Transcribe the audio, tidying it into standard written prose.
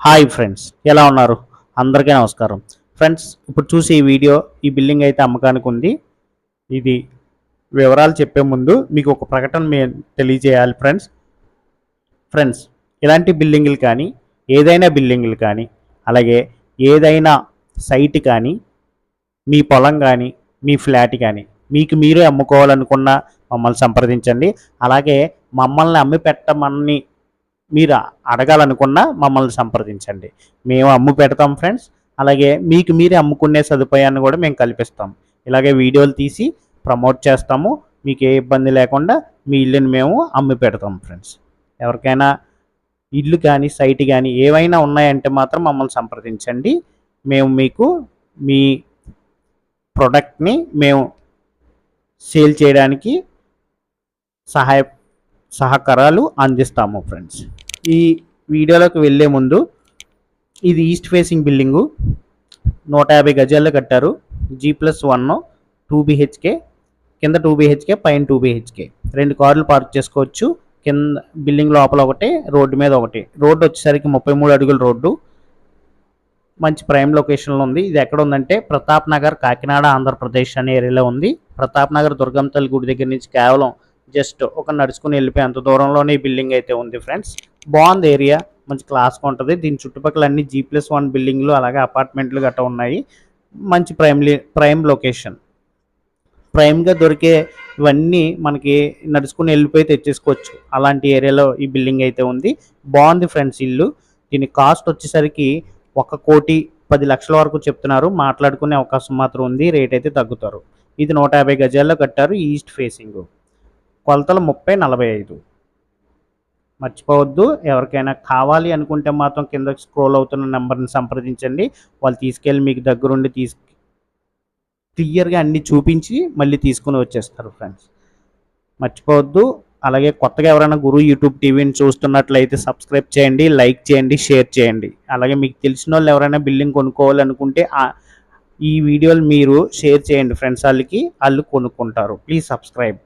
Hi friends, ఎలా ఉన్నారు? అందరికీ నమస్కారం. ఫ్రెండ్స్, ఇప్పుడు చూసి ఈ బిల్డింగ్ అయితే అమ్మకానికి ఉంది. ఇది వివరాలు చెప్పే ముందు మీకు ఒక ప్రకటన తెలియజేయాలి ఫ్రెండ్స్. ఫ్రెండ్స్, ఇలాంటి బిల్డింగులు కానీ, ఏదైనా బిల్డింగులు కానీ, అలాగే ఏదైనా సైట్ కానీ, మీ పొలం కానీ, మీ ఫ్లాట్ కానీ, మీకు మీరే అమ్ముకోవాలనుకున్న మమ్మల్ని సంప్రదించండి. అలాగే మమ్మల్ని అమ్మి పెట్టమని మీరు అడగాలనుకున్నా మమ్మల్ని సంప్రదించండి. మేము అమ్ము పెడతాం ఫ్రెండ్స్. అలాగే మీకు మీరే అమ్ముకునే సదుపాయాన్ని కూడా మేము కల్పిస్తాం. ఇలాగే వీడియోలు తీసి ప్రమోట్ చేస్తాము. మీకు ఏ ఇబ్బంది లేకుండా మీ ఇల్లుని మేము అమ్మి పెడతాం ఫ్రెండ్స్. ఎవరికైనా ఇల్లు కానీ, సైట్ కానీ ఏవైనా ఉన్నాయంటే మాత్రం మమ్మల్ని సంప్రదించండి. మేము మీకు మీ ప్రొడక్ట్ని మేము సేల్ చేయడానికి సహకారాలు అందిస్తాము ఫ్రెండ్స్. ఈ వీడియోలోకి వెళ్ళే ముందు, ఇది ఈస్ట్ ఫేసింగ్ బిల్డింగు, 150 గజాల్లో కట్టారు. G+1 2 BHK, కింద 2 BHK, పైన 2 BHK. 2 కార్లు పార్క్ చేసుకోవచ్చు. కింద బిల్డింగ్ లోపల ఒకటి, రోడ్డు మీద ఒకటి. రోడ్డు వచ్చేసరికి 33 అడుగుల రోడ్డు. మంచి ప్రైమ్ లొకేషన్లో ఉంది. ఇది ఎక్కడ ఉందంటే ప్రతాప్ నగర్, కాకినాడ, ఆంధ్రప్రదేశ్ అనే ఏరియాలో ఉంది. ప్రతాప్ నగర్ దుర్గమ్మ తల్లి గుడి దగ్గర నుంచి కేవలం జస్ట్ ఒక నడుచుకుని వెళ్ళిపోయి అంత దూరంలోనే ఈ బిల్డింగ్ అయితే ఉంది ఫ్రెండ్స్. బాగుంది ఏరియా, మంచి క్లాస్గా ఉంటుంది. దీని చుట్టుపక్కల అన్ని G+1 బిల్డింగ్లు, అలాగే అపార్ట్మెంట్లు గట్రా ఉన్నాయి. మంచి ప్రైమ్ లొకేషన్. ప్రైమ్గా దొరికే ఇవన్నీ మనకి నడుచుకుని వెళ్ళిపోయి తెచ్చేసుకోవచ్చు. అలాంటి ఏరియాలో ఈ బిల్డింగ్ అయితే ఉంది. బాగుంది ఫ్రెండ్స్ ఇల్లు. దీని కాస్ట్ వచ్చేసరికి 1,10,00,000 వరకు చెప్తున్నారు. మాట్లాడుకునే అవకాశం మాత్రం ఉంది. రేట్ అయితే తగ్గుతారు. ఇది 150 గజాల్లో కట్టారు. East facing. కొలతలు 30-45. మర్చిపోవద్దు. ఎవరికైనా కావాలి అనుకుంటే మాత్రం కింద స్క్రోల్ అవుతున్న నెంబర్ని సంప్రదించండి. వాళ్ళు తీసుకెళ్ళి మీకు దగ్గరుండి క్లియర్గా అన్నీ చూపించి మళ్ళీ తీసుకుని వచ్చేస్తారు ఫ్రెండ్స్. మర్చిపోవద్దు. అలాగే కొత్తగా ఎవరైనా గురు యూట్యూబ్ టీవీని చూస్తున్నట్లయితే సబ్స్క్రైబ్ చేయండి, లైక్ చేయండి, షేర్ చేయండి. అలాగే మీకు తెలిసిన వాళ్ళు ఎవరైనా బిల్డింగ్ కొనుక్కోవాలనుకుంటే ఈ వీడియోలు మీరు షేర్ చేయండి ఫ్రెండ్స్. వాళ్ళు కొనుక్కుంటారు. Please subscribe.